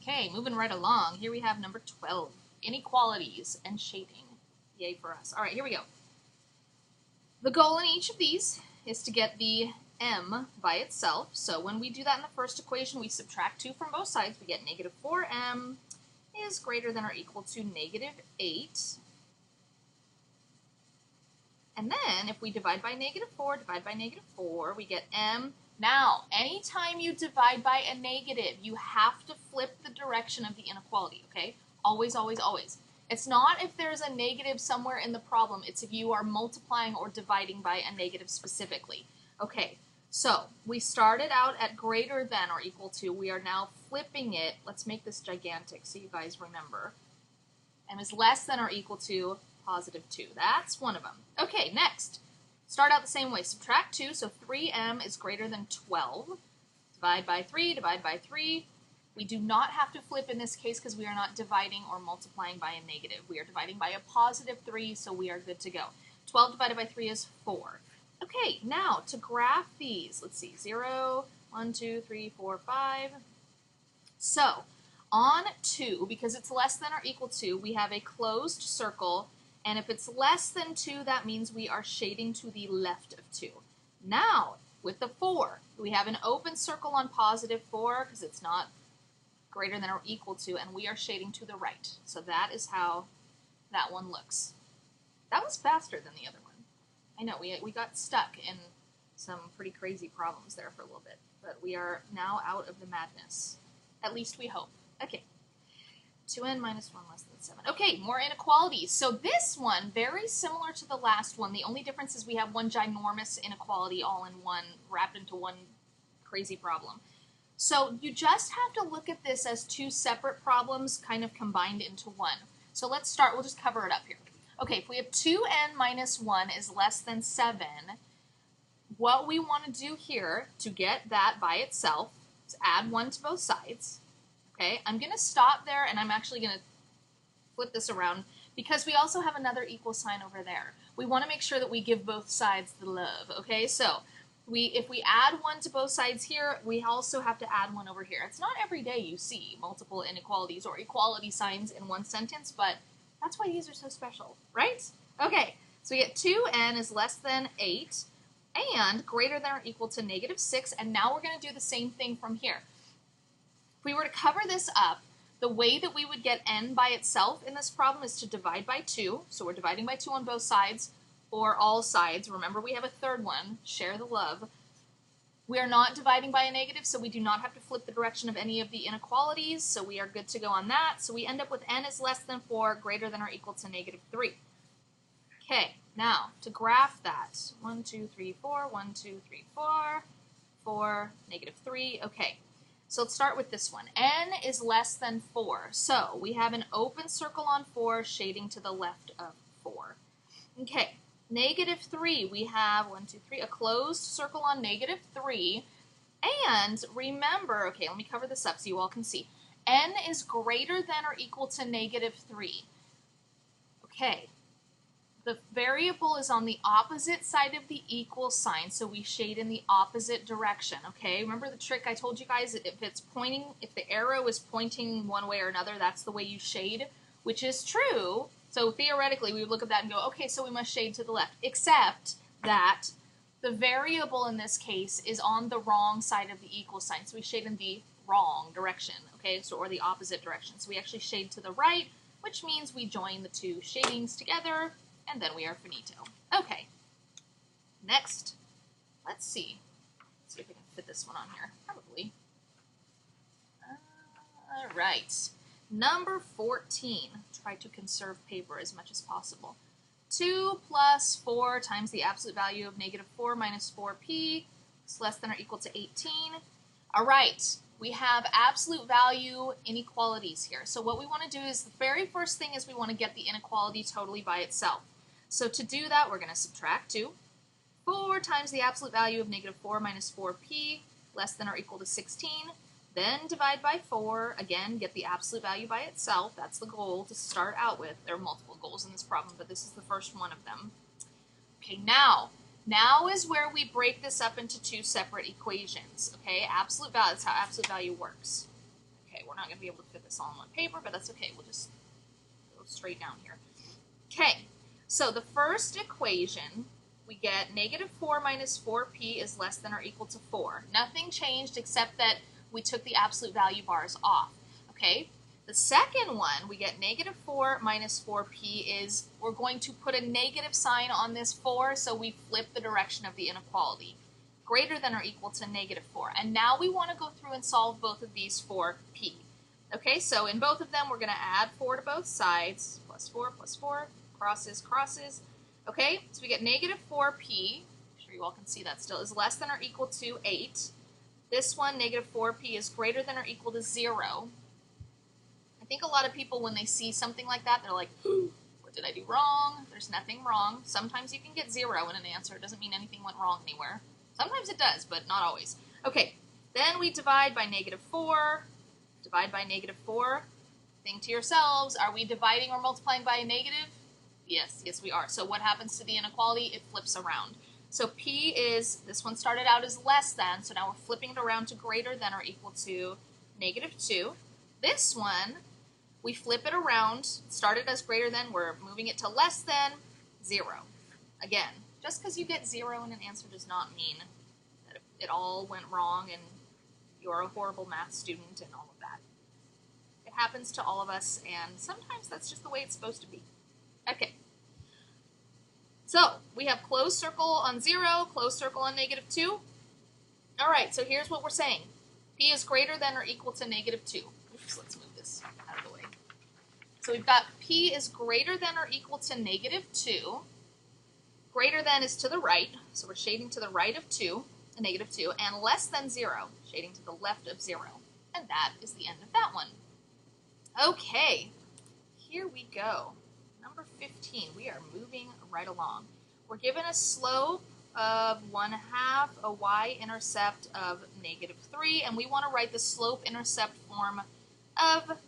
Okay, moving right along. Here we have number 12, inequalities and shading. Yay for us. All right, here we go. The goal in each of these is to get the m by itself. So when we do that in the first equation, we subtract 2 from both sides. We get negative 4m is greater than or equal to negative 8. And then if we divide by negative 4, we get m. Now, anytime you divide by a negative, you have to flip the direction of the inequality, okay? Always, always, always. It's not if there's a negative somewhere in the problem, it's if you are multiplying or dividing by a negative specifically. Okay, so we started out at greater than or equal to. We are now flipping it. Let's make this gigantic so you guys remember. M is less than or equal to positive 2. That's one of them. Okay, next. Start out the same way. Subtract 2, so 3m is greater than 12. Divide by 3. We do not have to flip in this case because we are not dividing or multiplying by a negative. We are dividing by a positive 3, so we are good to go. 12 divided by 3 is 4. Okay, now to graph these, let's see, 0, 1, 2, 3, 4, 5. So, on 2, because it's less than or equal to, we have a closed circle. And if it's less than 2, that means we are shading to the left of 2. Now, with the 4, we have an open circle on positive 4 because it's not greater than or equal to, and we are shading to the right. So that is how that one looks. That was faster than the other one. I know, we got stuck in some pretty crazy problems there for a little bit, but we are now out of the madness. At least we hope. Okay. 2n minus 1 less than 7. Okay, more inequalities. So this one, very similar to the last one. The only difference is we have one ginormous inequality all in one, wrapped into one crazy problem. So you just have to look at this as two separate problems kind of combined into one. So let's start. We'll just cover it up here. Okay, if we have 2n minus 1 is less than 7, what we want to do here to get that by itself is add 1 to both sides. Okay, I'm going to stop there, and I'm actually going to flip this around because we also have another equal sign over there. We want to make sure that we give both sides the love, okay? So if we add 1 to both sides here, we also have to add 1 over here. It's not every day you see multiple inequalities or equality signs in one sentence, but that's why these are so special, right? Okay, so we get 2n is less than 8 and greater than or equal to negative 6, and now we're going to do the same thing from here. If we were to cover this up, the way that we would get n by itself in this problem is to divide by 2. So we're dividing by 2 on both sides, or all sides. Remember, we have a third one, share the love. We are not dividing by a negative, so we do not have to flip the direction of any of the inequalities, so we are good to go on that. So we end up with n is less than 4, greater than or equal to negative 3. Okay, now to graph that, 1, 2, 3, 4, 1, 2, 3, 4, 4, negative 3, okay. So let's start with this one. N is less than 4. So we have an open circle on 4 shading to the left of 4. Okay, negative 3. We have 1, 2, 3, a closed circle on negative 3. And remember, okay, let me cover this up so you all can see. N is greater than or equal to negative 3. Okay. The variable is on the opposite side of the equal sign, so we shade in the opposite direction, okay? Remember the trick I told you guys? If the arrow is pointing one way or another, that's the way you shade, which is true. So theoretically, we would look at that and go, okay, so we must shade to the left, except that the variable in this case is on the wrong side of the equal sign, so we shade in the wrong direction, okay? So, or the opposite direction. So we actually shade to the right, which means we join the two shadings together, and then we are finito. Okay, next, let's see. Let's see if I can fit this one on here. Probably. All right, number 14. Try to conserve paper as much as possible. 2 plus 4 times the absolute value of negative 4 minus 4p is less than or equal to 18. All right, we have absolute value inequalities here. So what we want to do is the very first thing is we want to get the inequality totally by itself. So to do that, we're going to subtract 2. 4 times the absolute value of negative 4 minus 4p, less than or equal to 16. Then divide by 4. Again, get the absolute value by itself. That's the goal to start out with. There are multiple goals in this problem, but this is the first one of them. Okay, now is where we break this up into two separate equations. Okay, absolute value, that's how absolute value works. Okay, we're not going to be able to fit this all on one paper, but that's okay. We'll just go straight down here. Okay, so the first equation, we get negative 4 minus 4p is less than or equal to 4. Nothing changed except that we took the absolute value bars off. Okay, the second one, we get negative 4 minus 4p is, we're going to put a negative sign on this 4, so we flip the direction of the inequality. Greater than or equal to negative 4. And now we want to go through and solve both of these for p. Okay, so in both of them, we're going to add 4 to both sides. Plus 4, crosses, crosses. Okay, so we get negative 4p, I'm sure you all can see that still, is less than or equal to 8. This one, negative 4p, is greater than or equal to 0. I think a lot of people, when they see something like that, they're like, what did I do wrong? There's nothing wrong. Sometimes you can get 0 in an answer. It doesn't mean anything went wrong anywhere. Sometimes it does, but not always. Okay, then we divide by negative 4. Divide by negative 4. Think to yourselves, are we dividing or multiplying by a negative? Yes, yes we are. So what happens to the inequality? It flips around. So p is, this one started out as less than, so now we're flipping it around to greater than or equal to negative 2. This one, we flip it around, started as greater than, we're moving it to less than 0. Again, just because you get 0 in an answer does not mean that it all went wrong and you're a horrible math student and all of that. It happens to all of us, and sometimes that's just the way it's supposed to be. Okay. So, we have closed circle on 0, closed circle on negative 2. All right, so here's what we're saying. P is greater than or equal to negative 2. Oops, let's move this out of the way. So we've got P is greater than or equal to negative 2. Greater than is to the right, so we're shading to the right of 2, negative 2, and less than 0, shading to the left of 0. And that is the end of that one. Okay, here we go. Number 15, we are moving right along. We're given a slope of 1/2, a y-intercept of negative 3, and we want to write the slope-intercept form of,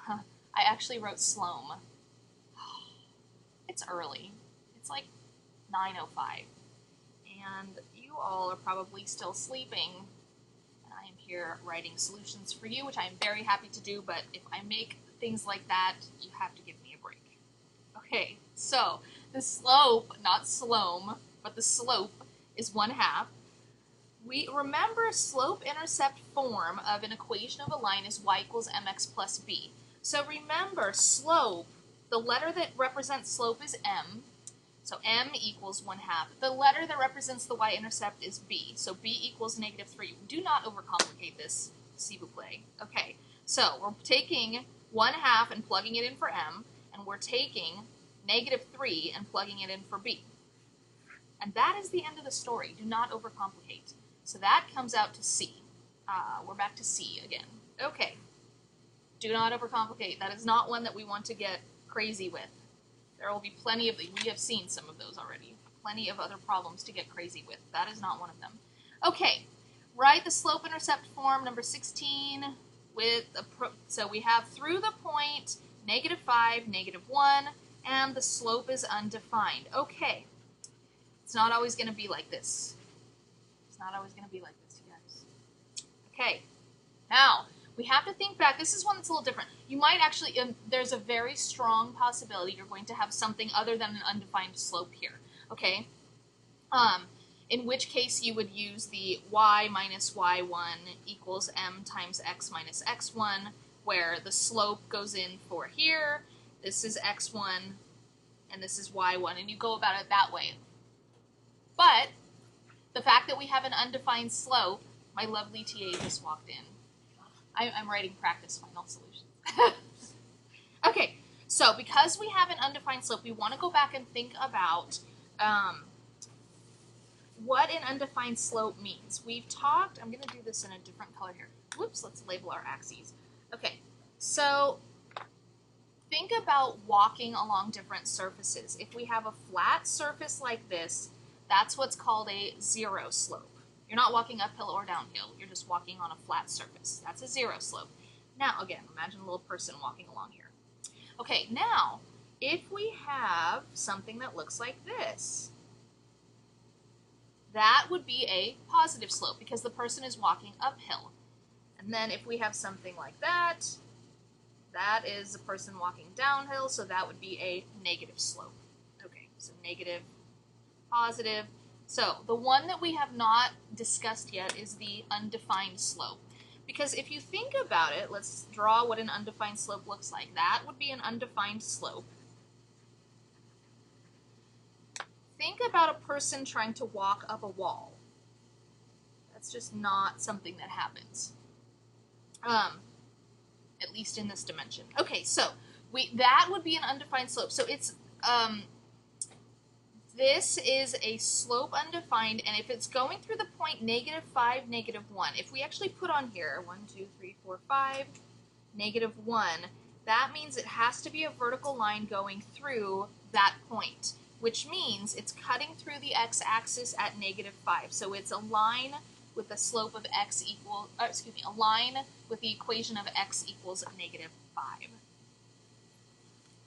I actually wrote slope. It's early. It's like 9:05, and you all are probably still sleeping, and I am here writing solutions for you, which I am very happy to do, but if I make things like that, you have to give me a break. Okay, so the slope, not slope, but the slope is 1/2. We remember slope-intercept form of an equation of a line is y equals mx plus b. So remember, slope, the letter that represents slope is m, so m equals 1/2. The letter that represents the y-intercept is b, so b equals negative 3. Do not overcomplicate this, s'il vous plaît. Okay, so we're taking 1/2 and plugging it in for m, and we're taking negative 3 and plugging it in for b. And that is the end of the story. Do not overcomplicate. So that comes out to c. We're back to c again. Okay. Do not overcomplicate. That is not one that we want to get crazy with. There will be plenty of, we have seen some of those already. Plenty of other problems to get crazy with. That is not one of them. Okay. Write the slope-intercept form, number 16, with, so we have through the point, negative 5, negative 1, and the slope is undefined. Okay. It's not always going to be like this. It's not always going to be like this, you guys. Okay. Now, we have to think back. This is one that's a little different. You might actually, there's a very strong possibility you're going to have something other than an undefined slope here. Okay? In which case you would use the y minus y1 equals m times x minus x1, where the slope goes in for here, this is x1, and this is y1, and you go about it that way. But the fact that we have an undefined slope, my lovely TA just walked in. I'm writing practice final solutions. Okay, so because we have an undefined slope, we want to go back and think about what an undefined slope means. We've talked, I'm going to do this in a different color here. Whoops, let's label our axes. Okay, so think about walking along different surfaces. If we have a flat surface like this, that's what's called a zero slope. You're not walking uphill or downhill. You're just walking on a flat surface. That's a zero slope. Now, again, imagine a little person walking along here. Okay, now, if we have something that looks like this, that would be a positive slope because the person is walking uphill. And then if we have something like that, that is a person walking downhill, so that would be a negative slope. Okay, so negative, positive. So the one that we have not discussed yet is the undefined slope. Because if you think about it, let's draw what an undefined slope looks like. That would be an undefined slope. Think about a person trying to walk up a wall. That's just not something that happens. At least in this dimension. Okay, so that would be an undefined slope. So it's this is a slope undefined, and if it's going through the point -5, -1, if we actually put on here 1, 2, 3, 4, 5, -1, that means it has to be a vertical line going through that point, which means it's cutting through the x-axis at -5. So it's a line with the slope of x equal, a line with the equation of x equals -5.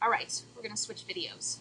All right, we're going to switch videos.